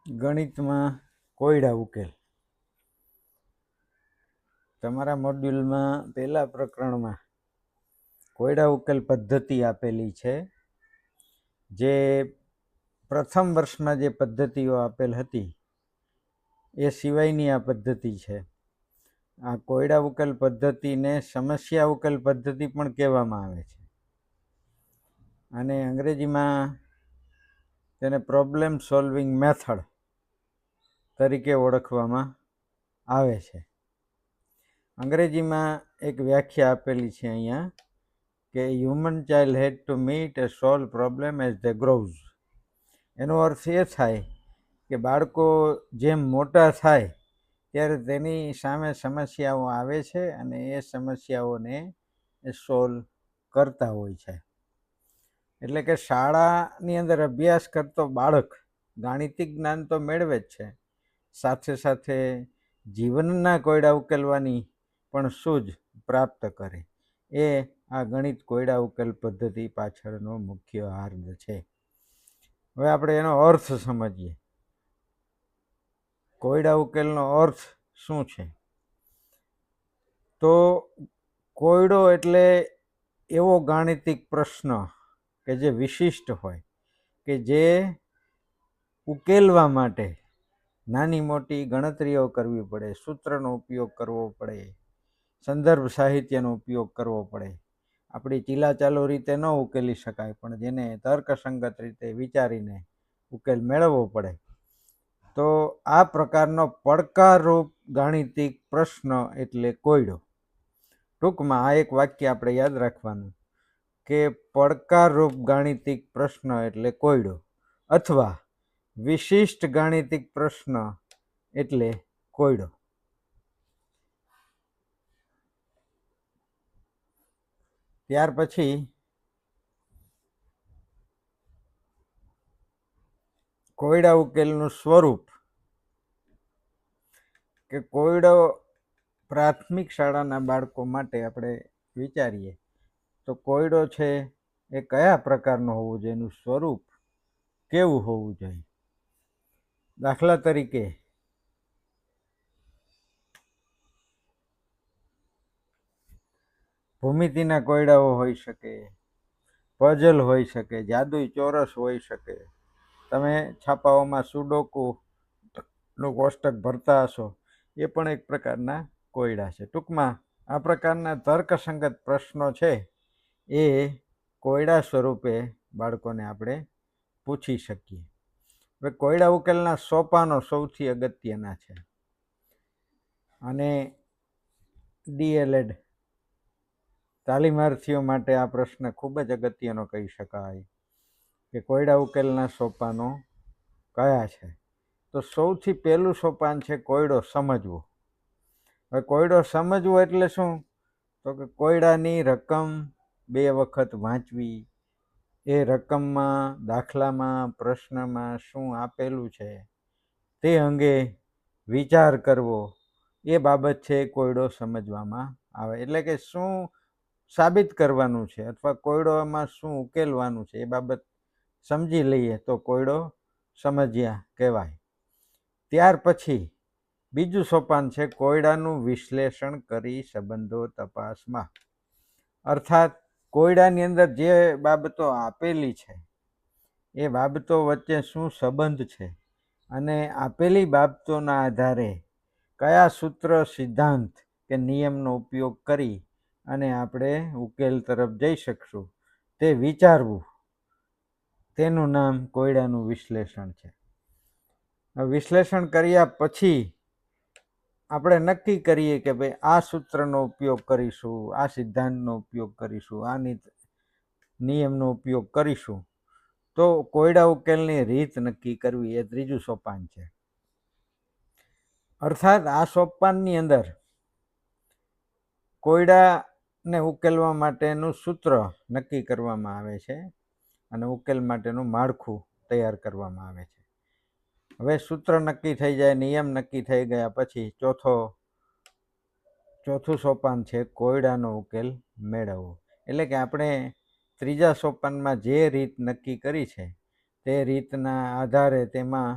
ગણિતમાં કોયડા ઉકેલ. તમારા મોડ્યુલમાં પહેલા પ્રકરણમાં કોયડા ઉકેલ પદ્ધતિ આપેલી છે. જે પ્રથમ વર્ષમાં જે પદ્ધતિઓ આપેલ હતી એ સિવાયની આ પદ્ધતિ છે. આ કોયડા ઉકેલ પદ્ધતિને સમસ્યા ઉકેલ પદ્ધતિ પણ કહેવામાં આવે છે, અને અંગ્રેજીમાં તેને પ્રોબ્લેમ સોલ્વિંગ મેથડ તરીકે ઓળખવામાં આવે છે. અંગ્રેજીમાં એક વ્યાખ્યા આપેલી છે અહીંયા કે human child had to meet a solve problem as they grows. એનો અર્થ એ થાય કે બાળકો જેમ મોટા થાય ત્યારે તેની સામે સમસ્યાઓ આવે છે અને એ સમસ્યાઓને એ સોલ્વ કરતા હોય છે. એટલે કે શાળાની અંદર અભ્યાસ કરતો બાળક ગાણિતિક જ્ઞાન તો મેળવે જ છે, સાથે સાથે જીવનના કોયડા ઉકેલવાની પણ સૂઝ પ્રાપ્ત કરે. એ આ ગણિત કોયડા ઉકેલ પદ્ધતિ પાછળનો મુખ્ય હાર્દ છે. હવે આપણે એનો અર્થ સમજીએ. કોયડા ઉકેલનો અર્થ શું છે? તો કોયડો એટલે એવો ગાણિતિક પ્રશ્ન કે જે વિશિષ્ટ હોય, કે જે ઉકેલવા માટે નાની મોટી ગણતરીઓ કરવી પડે, સૂત્રનો ઉપયોગ કરવો પડે, સંદર્ભ સાહિત્યનો ઉપયોગ કરવો પડે. આપણી ચીલાચાલુ રીતે ન ઉકેલી શકાય, પણ જેને તર્કસંગત રીતે વિચારીને ઉકેલ મેળવવો પડે. તો આ પ્રકારનો પડકારરૂપ ગાણિતિક પ્રશ્ન એટલે કોયડો. ટૂંકમાં આ એક વાક્ય આપણે યાદ રાખવાનું કે પડકારરૂપ ગાણિતિક પ્રશ્ન એટલે કોયડો, અથવા વિશિષ્ટ ગાણિતિક પ્રશ્ન એટલે કોયડો. ત્યાર પછી કોયડા ઉકેલનું સ્વરૂપ, કે કોયડો પ્રાથમિક શાળાના બાળકો માટે આપણે વિચારીએ તો કોયડો છે એ કયા પ્રકારનો હોવો જોઈએ, એનું સ્વરૂપ કેવું હોવું જોઈએ. દાખલા તરીકે ભૂમિતિના કોયડાઓ હોઈ શકે, પઝલ હોઈ શકે, જાદુઈ ચોરસ હોઈ શકે. તમે છાપાઓમાં સુડોકુનું કોષ્ટક ભરતા હશો, એ પણ એક પ્રકારના કોયડા છે. ટૂંકમાં આ પ્રકારના તર્કસંગત પ્રશ્નો છે એ કોયડા સ્વરૂપે બાળકોને આપણે પૂછી શકીએ. હવે કોયડા ઉકેલના સોપાનો સૌથી અગત્યના છે, અને DLED તાલીમાર્થીઓ માટે આ પ્રશ્ન ખૂબ જ અગત્યનો કહી શકાય કે કોયડા ઉકેલના સોપાનો કયા છે. તો સૌથી પહેલું સોપાન છે કોયડો સમજવો. હવે કોયડો સમજવો એટલે શું? તો કે કોયડાની રકમ 2 વખત વાંચવી, એ રકમમાં, દાખલામાં, પ્રશ્નમાં શું આપેલું છે તે અંગે વિચાર કરવો. એ બાબત છે કોયડો સમજવામાં આવે. એટલે કે શું સાબિત કરવાનું છે અથવા કોયડોમાં શું ઉકેલવાનું છે એ બાબત સમજી લઈએ તો કોયડો સમજ્યા કહેવાય. ત્યાર પછી બીજું સોપાન છે કોયડાનું વિશ્લેષણ કરી સંબંધો તપાસમાં. અર્થાત કોયડાની અંદર જે બાબતો આપેલી છે એ બાબતો વચ્ચે શું સંબંધ છે, અને આપેલી બાબતોના આધારે કયા સૂત્ર, સિદ્ધાંત કે નિયમનો ઉપયોગ કરી અને આપણે ઉકેલ તરફ જઈ શકશું તે વિચારવું. તેનું નામ કોયડાનું વિશ્લેષણ છે. વિશ્લેષણ કર્યા પછી આપણે નક્કી કરીએ કે ભાઈ આ સૂત્રનો ઉપયોગ કરીશું, આ સિદ્ધાંતનો ઉપયોગ કરીશું, આ નિયમનો ઉપયોગ કરીશું. તો કોયડા ઉકેલની રીત નક્કી કરવી એ ત્રીજું સોપાન છે. અર્થાત આ સોપાનની અંદર કોયડાને ઉકેલવા માટેનું સૂત્ર નક્કી કરવામાં આવે છે અને ઉકેલ માટેનું માળખું તૈયાર કરવામાં આવે છે. હવે સૂત્ર નક્કી થઈ જાય, નિયમ નક્કી થઈ ગયા પછી ચોથું સોપાન છે કોયડાનો ઉકેલ મેળવવો. એટલે કે આપણે ત્રીજા સોપાનમાં જે રીત નક્કી કરી છે તે રીતના આધારે તેમાં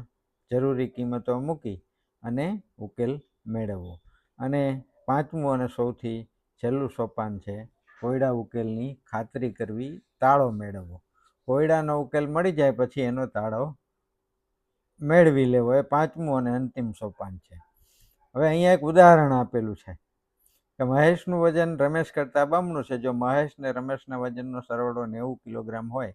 જરૂરી કિંમતો મૂકી અને ઉકેલ મેળવવો. અને પાંચમું અને સૌથી છેલ્લું સોપાન છે કોયડા ઉકેલની ખાતરી કરવી, તાળો મેળવવો. કોયડાનો ઉકેલ મળી જાય પછી એનો તાળો મેળવી લેવો, એ પાંચમું અને અંતિમ સોપાન છે. હવે અહીંયા એક ઉદાહરણ આપેલું છે કે મહેશનું વજન રમેશ કરતાં બમણું છે. જો મહેશ ને રમેશના વજનનો સરવાળો 90 કિલોગ્રામ હોય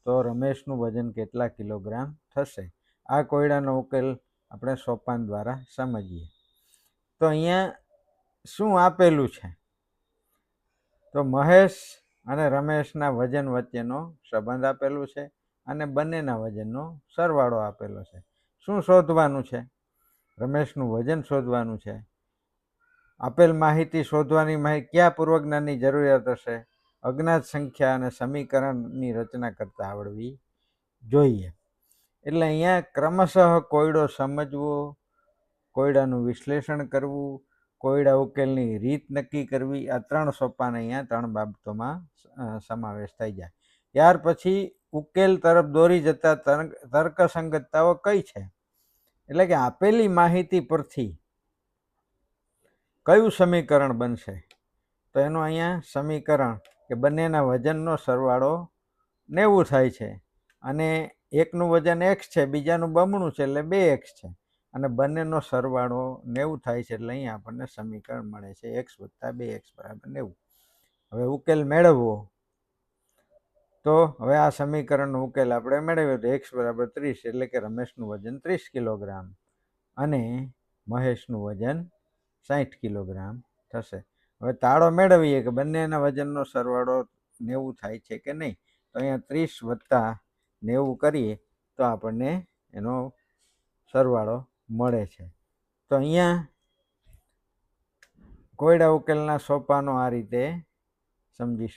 તો રમેશનું વજન કેટલા કિલોગ્રામ થશે? આ કોયડાનો ઉકેલ આપણે સોપાન દ્વારા સમજીએ. તો અહીંયા શું આપેલું છે? તો મહેશ અને રમેશના વજન વચ્ચેનો સંબંધ આપેલું છે અને બંનેના વજનનો સરવાળો આપેલો છે. શું શોધવાનું છે? રમેશનું વજન શોધવાનું છે. આપેલ માહિતી શોધવાની કયા પૂર્વજ્ઞાનની જરૂરિયાત હશે? અજ્ઞાત સંખ્યા અને સમીકરણની રચના કરતા આવડવી જોઈએ. એટલે અહીંયા ક્રમશઃ કોયડો સમજવો, કોયડાનું વિશ્લેષણ કરવું, કોયડા ઉકેલની રીત નક્કી કરવી, આ 3 સોપાન અહીંયા 3 બાબતોમાં સમાવેશ થઈ જાય. ત્યાર પછી ઉકેલ તરફ દોરી જતા તર્કસંગતતાઓ કઈ છે? એટલે કે આપેલી માહિતી પરથી કયું સમીકરણ બનશે? તો એનું અહીંયા સમીકરણ કે બંનેના વજનનો સરવાળો 90 થાય છે અને એકનું વજન x છે, બીજાનું બમણું છે એટલે 2x છે અને બંનેનો સરવાળો 90 થાય છે એટલે અહીંયા આપણને સમીકરણ મળે છે x + 2x = 90. હવે ઉકેલ મેળવવો. તો હવે આ સમીકરણનો ઉકેલ આપણે મેળવ્યો તો x = 30 એટલે કે રમેશનું વજન 30 કિલોગ્રામ અને મહેશનું વજન 60 કિલોગ્રામ થશે. હવે તાળો મેળવીએ કે બંનેના વજનનો સરવાળો 90 થાય છે કે નહીં. તો અહીંયા 30 + 90 કરીએ તો આપણને એનો સરવાળો મળે છે. તો અહીંયા કોયડા ઉકેલના સોપાનો આ રીતે સમજી